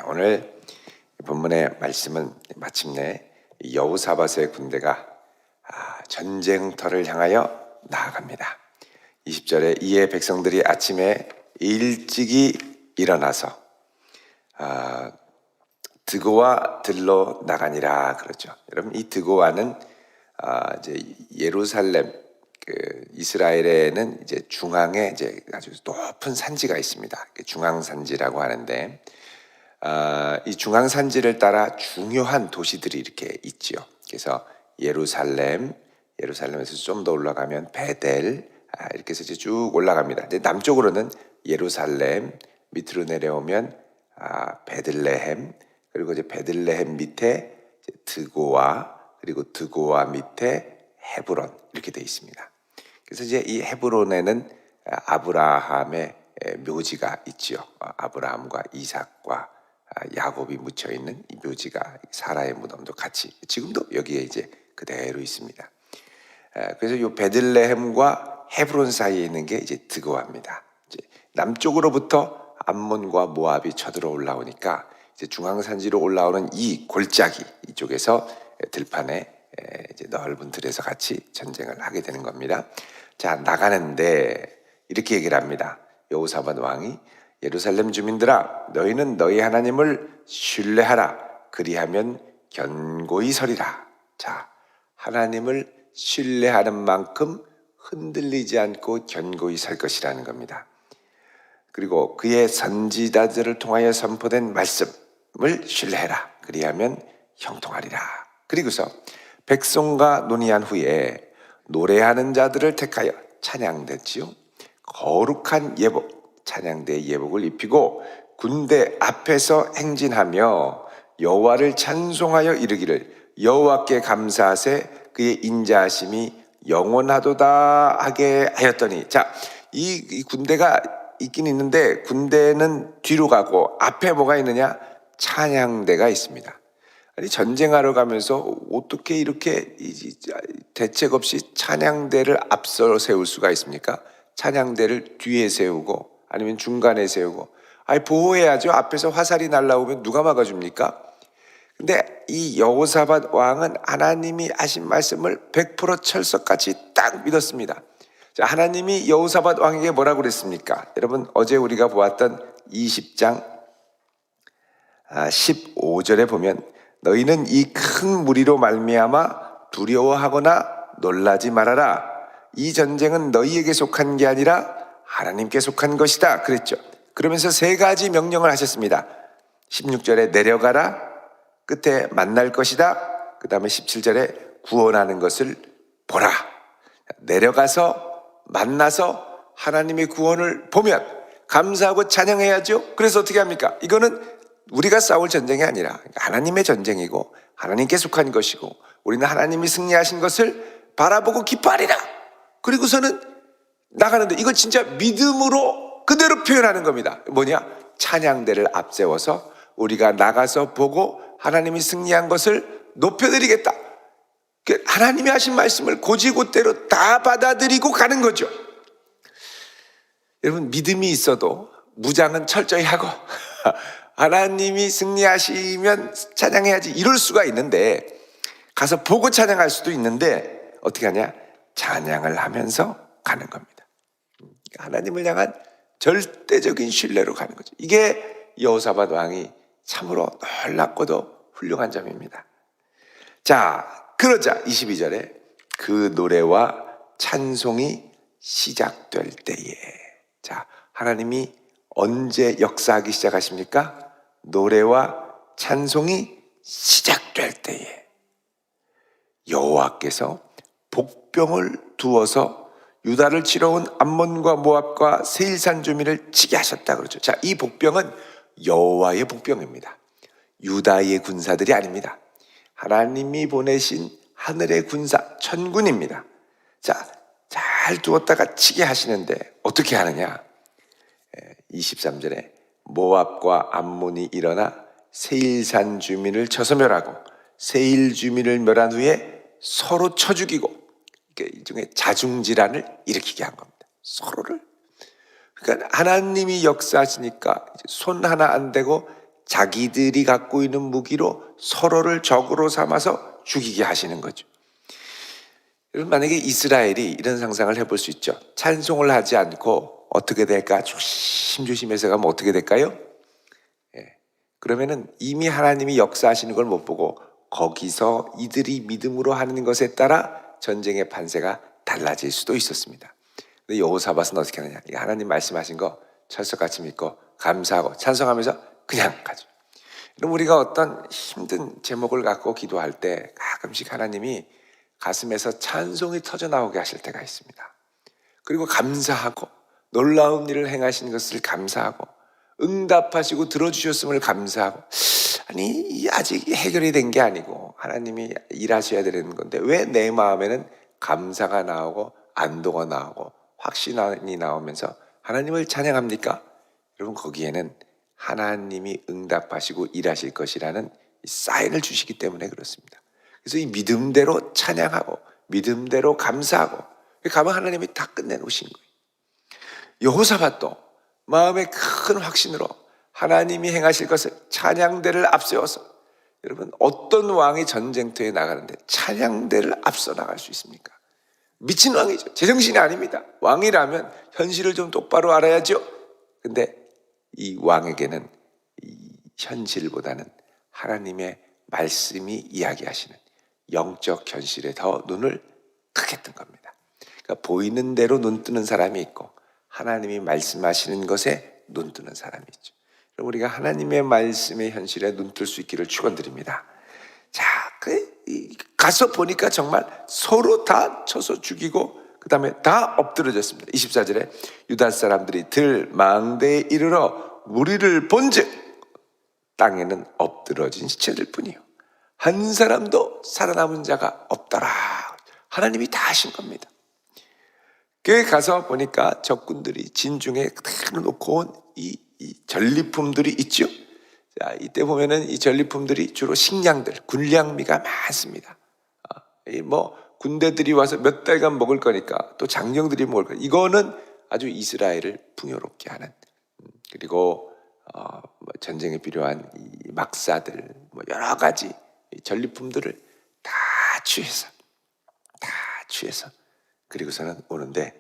오늘 본문의 말씀은 마침내 여호사밧의 군대가 전쟁터를 향하여 나아갑니다. 20절에 이에 백성들이 아침에 일찍이 일어나서 드고와 들로 나가니라 그러죠. 여러분, 이 드고와는 이제 예루살렘 이스라엘에는 이제 중앙에 이제 아주 높은 산지가 있습니다. 중앙산지라고 하는데 이 중앙산지를 따라 중요한 도시들이 이렇게 있지요. 그래서 예루살렘에서 좀 더 올라가면 베델, 이렇게 해서 이제 쭉 올라갑니다. 근데 남쪽으로는 예루살렘, 밑으로 내려오면 베들레헴, 그리고 이제 베들레헴 밑에 드고와, 그리고 드고와 밑에 헤브론, 이렇게 되어 있습니다. 그래서 이제 이 헤브론에는 아브라함의 묘지가 있지요. 아브라함과 이삭과 야곱이 묻혀 있는 이 묘지가, 사라의 무덤도 같이 지금도 여기에 이제 그대로 있습니다. 그래서 이 베들레헴과 헤브론 사이에 있는 게 이제 드고아입니다. 이제 남쪽으로부터 암몬과 모압이 쳐들어 올라오니까 이제 중앙산지로 올라오는 이 골짜기 이쪽에서 들판에 이제 넓은 들에서 같이 전쟁을 하게 되는 겁니다. 자, 나가는데 이렇게 얘기를 합니다. 여호사밧 왕이 예루살렘 주민들아, 너희는 너희 하나님을 신뢰하라. 그리하면 견고히 서리라. 자, 하나님을 신뢰하는 만큼 흔들리지 않고 견고히 설 것이라는 겁니다. 그리고 그의 선지자들을 통하여 선포된 말씀을 신뢰해라. 그리하면 형통하리라. 그리고서 백성과 논의한 후에 노래하는 자들을 택하여 찬양됐지요. 거룩한 예복, 찬양대의 예복을 입히고 군대 앞에서 행진하며 여호와를 찬송하여 이르기를 여호와께 감사하세 그의 인자하심이 영원하도다 하게 하였더니, 자, 이 군대가 있긴 있는데 군대는 뒤로 가고 앞에 뭐가 있느냐? 찬양대가 있습니다. 아니, 전쟁하러 가면서 어떻게 이렇게 대책 없이 찬양대를 앞서 세울 수가 있습니까? 찬양대를 뒤에 세우고 아니면 중간에 세우고, 보호해야죠. 앞에서 화살이 날라오면 누가 막아줍니까? 근데 이 여호사밧 왕은 하나님이 하신 말씀을 100% 철석같이 딱 믿었습니다. 자, 하나님이 여호사밧 왕에게 뭐라고 그랬습니까? 여러분, 어제 우리가 보았던 20장 15절에 보면 너희는 이 큰 무리로 말미암아 두려워하거나 놀라지 말아라. 이 전쟁은 너희에게 속한 게 아니라 하나님께 속한 것이다 그랬죠. 그러면서 세 가지 명령을 하셨습니다. 16절에 내려가라, 끝에 만날 것이다, 그 다음에 17절에 구원하는 것을 보라. 내려가서 만나서 하나님의 구원을 보면 감사하고 찬양해야죠. 그래서 어떻게 합니까? 이거는 우리가 싸울 전쟁이 아니라 하나님의 전쟁이고 하나님께 속한 것이고 우리는 하나님이 승리하신 것을 바라보고 기뻐하리라. 그리고서는 나가는데, 이걸 진짜 믿음으로 그대로 표현하는 겁니다. 뭐냐? 찬양대를 앞세워서 우리가 나가서 보고 하나님이 승리한 것을 높여드리겠다. 하나님이 하신 말씀을 고지고대로 다 받아들이고 가는 거죠. 여러분, 믿음이 있어도 무장은 철저히 하고 하나님이 승리하시면 찬양해야지 이럴 수가 있는데, 가서 보고 찬양할 수도 있는데 어떻게 하냐? 찬양을 하면서 가는 겁니다. 하나님을 향한 절대적인 신뢰로 가는 거죠. 이게 여호사밧 왕이 참으로 놀랍고도 훌륭한 점입니다. 자, 그러자 22절에 그 노래와 찬송이 시작될 때에, 자, 하나님이 언제 역사하기 시작하십니까? 노래와 찬송이 시작될 때에 여호와께서 복병을 두어서 유다를 치러 온 암몬과 모압과 세일산 주민을 치게 하셨다 그러죠. 자, 이 복병은 여호와의 복병입니다. 유다의 군사들이 아닙니다. 하나님이 보내신 하늘의 군사, 천군입니다. 자, 잘 두었다가 치게 하시는데 어떻게 하느냐? 23절에 모압과 암몬이 일어나 세일산 주민을 쳐서 멸하고 세일 주민을 멸한 후에 서로 쳐 죽이고, 일종의 자중질환을 일으키게 한 겁니다. 서로를. 그러니까 하나님이 역사하시니까 손 하나 안 대고 자기들이 갖고 있는 무기로 서로를 적으로 삼아서 죽이게 하시는 거죠. 여러분, 만약에 이스라엘이 이런 상상을 해볼 수 있죠. 찬송을 하지 않고 어떻게 될까? 조심조심해서 가면 어떻게 될까요? 그러면은 이미 하나님이 역사하시는 걸 못 보고 거기서 이들이 믿음으로 하는 것에 따라 전쟁의 판세가 달라질 수도 있었습니다. 근데 여호사밧은 어떻게 하느냐? 하나님 말씀하신 거 철석같이 믿고 감사하고 찬송하면서 그냥 가죠. 그럼 우리가 어떤 힘든 제목을 갖고 기도할 때 가끔씩 하나님이 가슴에서 찬송이 터져 나오게 하실 때가 있습니다. 그리고 감사하고 놀라운 일을 행하신 것을 감사하고 응답하시고 들어주셨음을 감사하고, 아니 아직 해결이 된 게 아니고 하나님이 일하셔야 되는 건데 왜 내 마음에는 감사가 나오고 안도가 나오고 확신이 나오면서 하나님을 찬양합니까? 여러분, 거기에는 하나님이 응답하시고 일하실 것이라는 사인을 주시기 때문에 그렇습니다. 그래서 이 믿음대로 찬양하고 믿음대로 감사하고 가면 하나님이 다 끝내놓으신 거예요. 여호사밧도 마음의 큰 확신으로 하나님이 행하실 것을 찬양대를 앞세워서, 여러분, 어떤 왕이 전쟁터에 나가는데 찬양대를 앞서 나갈 수 있습니까? 미친 왕이죠. 제정신이 아닙니다. 왕이라면 현실을 좀 똑바로 알아야죠. 근데 이 왕에게는 이 현실보다는 하나님의 말씀이 이야기하시는 영적 현실에 더 눈을 크게 뜬 겁니다. 그러니까 보이는 대로 눈 뜨는 사람이 있고 하나님이 말씀하시는 것에 눈 뜨는 사람이 있죠. 우리가 하나님의 말씀의 현실에 눈 뜰 수 있기를 축원드립니다. 자, 가서 보니까 정말 서로 다 쳐서 죽이고 그 다음에 다 엎드러졌습니다. 24절에 유다 사람들이 들 망대에 이르러 무리를 본즉 땅에는 엎드러진 시체들 뿐이요 한 사람도 살아남은 자가 없더라. 하나님이 다 하신 겁니다. 거기 가서 보니까 적군들이 진중에 그대로 놓고 온 이 전리품들이 있죠. 자, 이때 보면은 이 전리품들이 주로 식량들, 군량미가 많습니다. 군대들이 와서 몇 달간 먹을 거니까, 또 장정들이 먹을 거니까, 이거는 아주 이스라엘을 풍요롭게 하는, 그리고 전쟁에 필요한 이 막사들, 여러 가지 전리품들을 다 취해서 그리고서는 오는데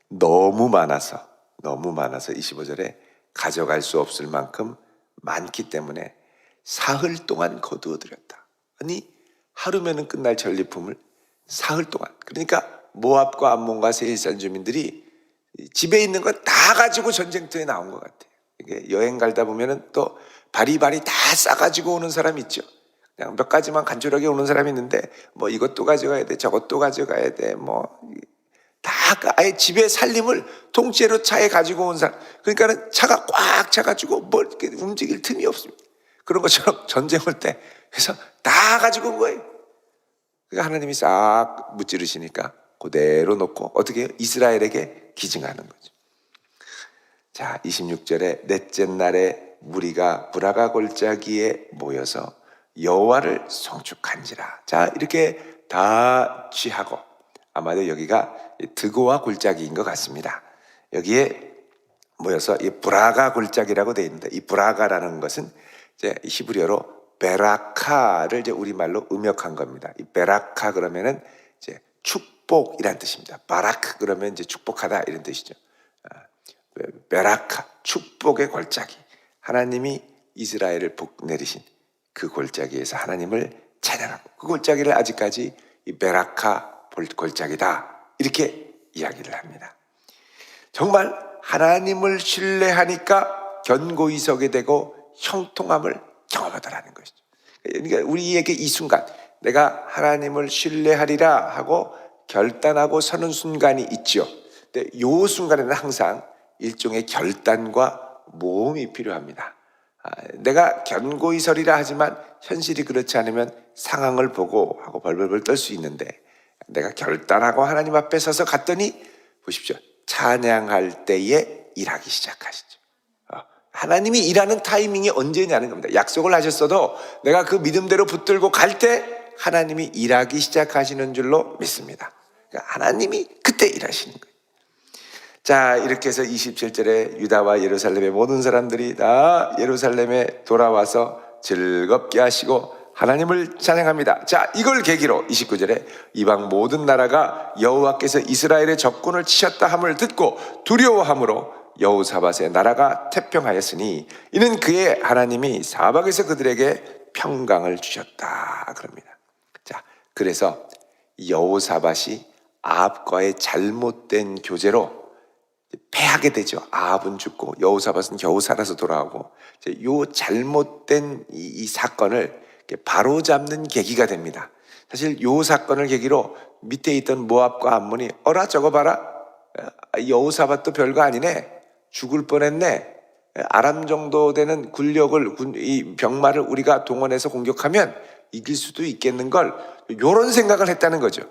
너무 많아서 25절에 가져갈 수 없을 만큼 많기 때문에 사흘 동안 거두어들였다. 아니, 하루면은 끝날 전리품을 사흘 동안, 그러니까 모압과 암몬과 세일산 주민들이 집에 있는 건 다 가지고 전쟁터에 나온 것 같아요. 이게 여행 갈다 보면은 또 바리바리 다 싸가지고 오는 사람이 있죠. 그냥 몇 가지만 간절하게 오는 사람이 있는데 이것도 가져가야 돼, 저것도 가져가야 돼, 다 아예 집에 살림을 통째로 차에 가지고 온 사람. 그러니까는 차가 꽉 차가지고 이렇게 움직일 틈이 없습니다. 그런 것처럼 전쟁할 때 그래서 다 가지고 온 거예요. 그러니까 하나님이 싹 무찌르시니까 그대로 놓고 어떻게 해요? 이스라엘에게 기증하는 거죠. 자, 26절에 넷째 날에 무리가 브라가 골짜기에 모여서 여호와를 송축한지라. 자, 이렇게 다 취하고, 아마도 여기가 드고와 골짜기인 것 같습니다. 여기에 모여서 이 브라가 골짜기라고 되어 있는데, 이 브라가라는 것은 이제 히브리어로 베라카를 이제 우리말로 음역한 겁니다. 이 베라카 그러면은 이제 축복이란 뜻입니다. 바라크 그러면 이제 축복하다 이런 뜻이죠. 베라카, 축복의 골짜기. 하나님이 이스라엘을 복 내리신 그 골짜기에서 하나님을 찬양하고, 그 골짜기를 아직까지 이 베라카 골짜기다 이렇게 이야기를 합니다. 정말 하나님을 신뢰하니까 견고히 서게 되고 형통함을 경험하더라는 것이죠. 그러니까 우리에게 이 순간 내가 하나님을 신뢰하리라 하고 결단하고 서는 순간이 있죠. 근데 이 순간에는 항상 일종의 결단과 모험이 필요합니다. 내가 견고히 서리라 하지만 현실이 그렇지 않으면 상황을 보고 하고 벌벌벌 떨 수 있는데, 내가 결단하고 하나님 앞에 서서 갔더니 보십시오. 찬양할 때에 일하기 시작하시죠. 하나님이 일하는 타이밍이 언제냐는 겁니다. 약속을 하셨어도 내가 그 믿음대로 붙들고 갈 때 하나님이 일하기 시작하시는 줄로 믿습니다. 그러니까 하나님이 그때 일하시는 거예요. 자, 이렇게 해서 27절에 유다와 예루살렘의 모든 사람들이 다 예루살렘에 돌아와서 즐겁게 하시고 하나님을 찬양합니다. 자, 이걸 계기로 29절에 이방 모든 나라가 여호와께서 이스라엘의 적군을 치셨다 함을 듣고 두려워함으로 여호사밧의 나라가 태평하였으니 이는 그의 하나님이 사방에서 그들에게 평강을 주셨다 그럽니다. 자, 그래서 여호사밧이 아합과의 잘못된 교제로 패하게 되죠. 아합은 죽고 여호사밧은 겨우 살아서 돌아오고, 이 잘못된 이 사건을 바로 잡는 계기가 됩니다. 사실 이 사건을 계기로 밑에 있던 모압과 암몬이 어라 저거 봐라, 여호사밧도 별거 아니네, 죽을 뻔했네, 아람 정도 되는 군력을 이 병마를 우리가 동원해서 공격하면 이길 수도 있겠는걸, 이런 생각을 했다는 거죠.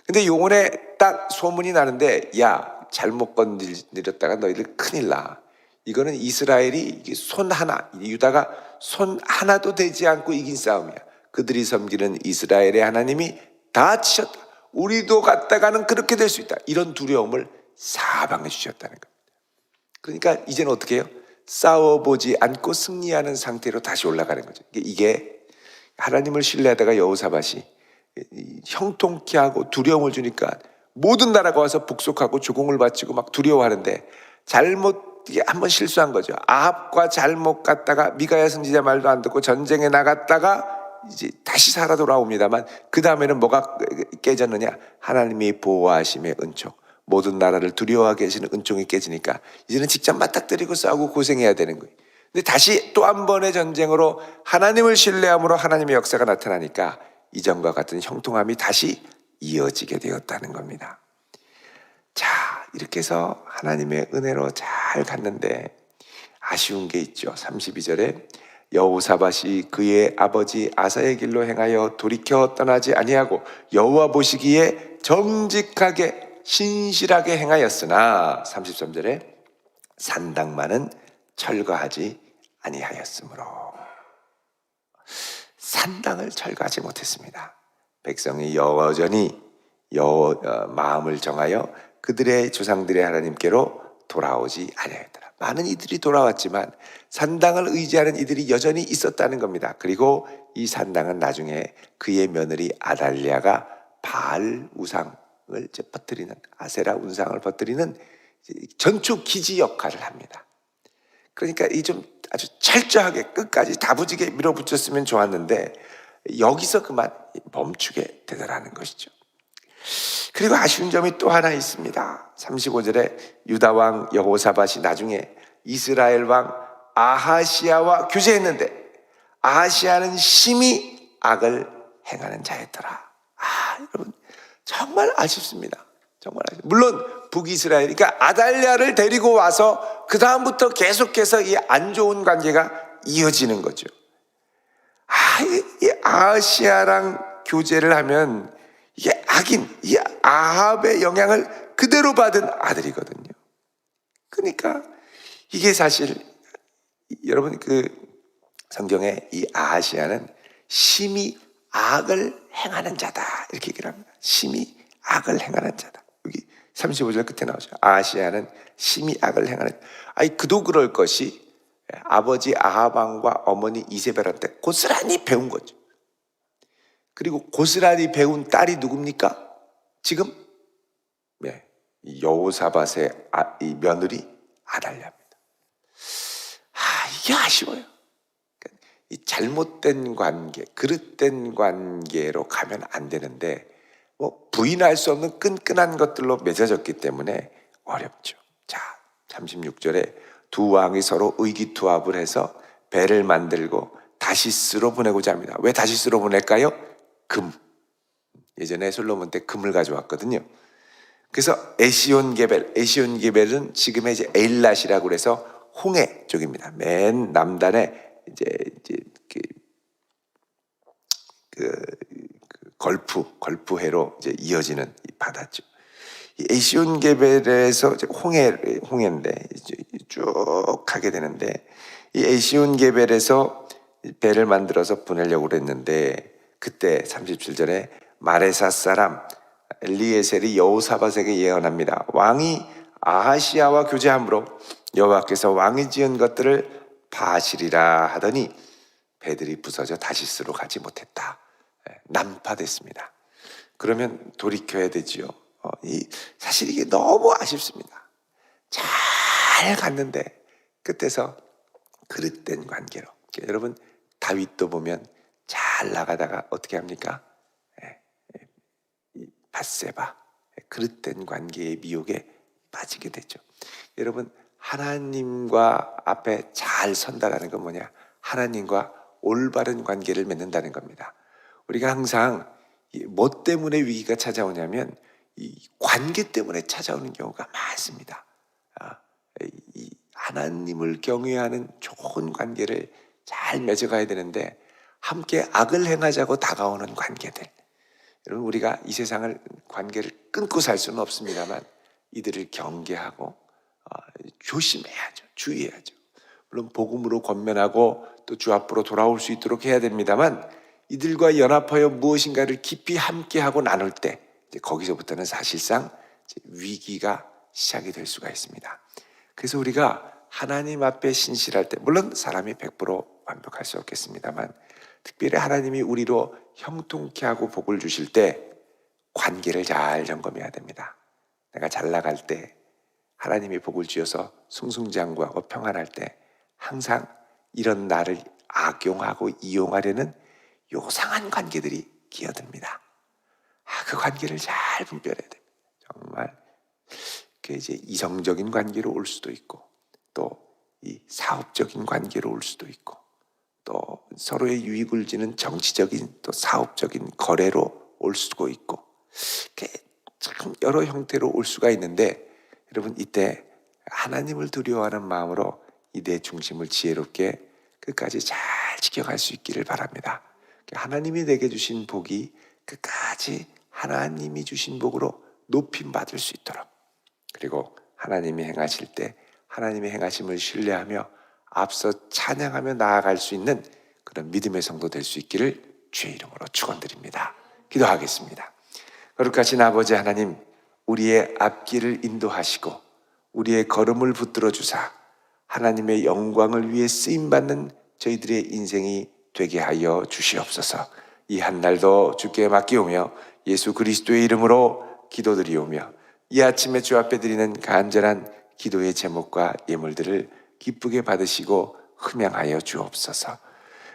근데 요번에 딱 소문이 나는데, 야 잘못 건드렸다가 너희들 큰일 나. 이거는 이스라엘이 손 하나, 유다가 손 하나도 되지 않고 이긴 싸움이야. 그들이 섬기는 이스라엘의 하나님이 다 치셨다. 우리도 갔다가는 그렇게 될 수 있다. 이런 두려움을 사방에 주셨다는 겁니다. 그러니까 이제는 어떻게 해요? 싸워보지 않고 승리하는 상태로 다시 올라가는 거죠. 이게 하나님을 신뢰하다가 여호사밧이 형통케 하고 두려움을 주니까 모든 나라가 와서 복속하고 조공을 바치고 막 두려워하는데, 한번 실수한 거죠. 아합과 잘못 갔다가 미가야 선지자 말도 안 듣고 전쟁에 나갔다가 이제 다시 살아 돌아옵니다만, 그 다음에는 뭐가 깨졌느냐? 하나님이 보호하심의 은총, 모든 나라를 두려워하게 하시는 은총이 깨지니까 이제는 직접 맞닥뜨리고 싸우고 고생해야 되는 거예요. 근데 다시 또 한 번의 전쟁으로 하나님을 신뢰함으로 하나님의 역사가 나타나니까 이전과 같은 형통함이 다시 이어지게 되었다는 겁니다. 자, 이렇게 해서 하나님의 은혜로 잘 갔는데 아쉬운 게 있죠. 32절에 여호사밧이 그의 아버지 아사의 길로 행하여 돌이켜 떠나지 아니하고 여호와 보시기에 정직하게 신실하게 행하였으나, 33절에 산당만은 철거하지 아니하였으므로, 산당을 철거하지 못했습니다. 백성이 여전히 마음을 정하여 그들의 조상들의 하나님께로 돌아오지 아니하였더라. 많은 이들이 돌아왔지만 산당을 의지하는 이들이 여전히 있었다는 겁니다. 그리고 이 산당은 나중에 그의 며느리 아달랴가 바알 우상을 퍼뜨리는, 아세라 우상을 퍼뜨리는 전초 기지 역할을 합니다. 그러니까 이 좀 아주 철저하게 끝까지 다부지게 밀어붙였으면 좋았는데 여기서 그만 멈추게 되더라는 것이죠. 그리고 아쉬운 점이 또 하나 있습니다. 35절에 유다 왕 여호사밧이 나중에 이스라엘 왕 아하시아와 교제했는데, 아하시아는 심히 악을 행하는 자였더라. 여러분 정말 아쉽습니다. 정말 아쉽습니다. 물론 북이스라엘, 그러니까 아달랴를 데리고 와서 그 다음부터 계속해서 이 안 좋은 관계가 이어지는 거죠. 이 아하시아랑 교제를 하면 이게 악인, 이 아합의 영향을 그대로 받은 아들이거든요. 그러니까 이게 사실 여러분 성경에 이 아하시아는 심히 악을 행하는 자다 이렇게 얘기를 합니다. 심히 악을 행하는 자다. 여기 35절 끝에 나오죠. 아하시아는 심히 악을 행하는. 그도 그럴 것이 아버지 아합 왕과 어머니 이세벨한테 고스란히 배운 거죠. 그리고 고스란히 배운 딸이 누굽니까? 지금 여호사밧의 이 며느리 아달랴입니다. 이게 아쉬워요. 이 잘못된 관계, 그릇된 관계로 가면 안 되는데 부인할 수 없는 끈끈한 것들로 맺어졌기 때문에 어렵죠. 자, 36절에 두 왕이 서로 의기투합을 해서 배를 만들고 다시스로 보내고자 합니다. 왜 다시스로 보낼까요? 금. 예전에 솔로몬 때 금을 가져왔거든요. 그래서 에시온게벨은 지금의 이제 에일랏이라고 해서 홍해 쪽입니다. 맨 남단에 이제 걸프해로 이제 이어지는 이 바다죠. 이 에시온게벨에서 이제 홍해인데 이제 쭉 가게 되는데, 이 에시온게벨에서 배를 만들어서 보내려고 그랬는데, 그때 37절에 마레사 사람 엘리에셀이 여호사밧에게 예언합니다. 왕이 아하시야와 교제함으로 여호와께서 왕이 지은 것들을 파시리라 하더니 배들이 부서져 다시스로 가지 못했다. 난파됐습니다. 그러면 돌이켜야 되지요. 사실 이게 너무 아쉽습니다. 잘 갔는데 끝에서 그릇된 관계로. 여러분, 다윗도 보면 잘 나가다가 어떻게 합니까? 밧세바, 그릇된 관계의 미혹에 빠지게 되죠. 여러분, 하나님과 앞에 잘 선다라는 건 뭐냐? 하나님과 올바른 관계를 맺는다는 겁니다. 우리가 항상 뭐 때문에 위기가 찾아오냐면 이 관계 때문에 찾아오는 경우가 많습니다. 이 하나님을 경외하는 좋은 관계를 잘 맺어가야 되는데 함께 악을 행하자고 다가오는 관계들. 여러분, 우리가 이 세상을 관계를 끊고 살 수는 없습니다만 이들을 경계하고 조심해야죠. 주의해야죠. 물론 복음으로 권면하고 또 주 앞으로 돌아올 수 있도록 해야 됩니다만 이들과 연합하여 무엇인가를 깊이 함께하고 나눌 때 이제 거기서부터는 사실상 이제 위기가 시작이 될 수가 있습니다. 그래서 우리가 하나님 앞에 신실할 때, 물론 사람이 100% 완벽할 수 없겠습니다만 특별히 하나님이 우리로 형통케 하고 복을 주실 때 관계를 잘 점검해야 됩니다. 내가 잘 나갈 때, 하나님이 복을 주셔서 승승장구하고 평안할 때 항상 이런 나를 악용하고 이용하려는 요상한 관계들이 기어듭니다. 그 관계를 잘 분별해야 됩니다. 정말 이제 이성적인 관계로 올 수도 있고 또 이 사업적인 관계로 올 수도 있고 또 서로의 유익을 지는 정치적인 또 사업적인 거래로 올 수도 있고 참 여러 형태로 올 수가 있는데 여러분, 이때 하나님을 두려워하는 마음으로 이 내 중심을 지혜롭게 끝까지 잘 지켜갈 수 있기를 바랍니다. 하나님이 내게 주신 복이 끝까지 하나님이 주신 복으로 높임받을 수 있도록, 그리고 하나님이 행하실 때 하나님의 행하심을 신뢰하며 앞서 찬양하며 나아갈 수 있는 그런 믿음의 성도 될 수 있기를 주의 이름으로 축원드립니다. 기도하겠습니다. 거룩하신 아버지 하나님, 우리의 앞길을 인도하시고 우리의 걸음을 붙들어 주사 하나님의 영광을 위해 쓰임받는 저희들의 인생이 되게 하여 주시옵소서. 이 한날도 주께 맡기오며 예수 그리스도의 이름으로 기도드리오며 이 아침에 주 앞에 드리는 간절한 기도의 제목과 예물들을 기쁘게 받으시고 흠양하여 주옵소서.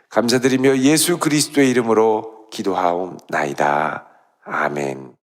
감사드리며 예수 그리스도의 이름으로 기도하옵나이다. 아멘.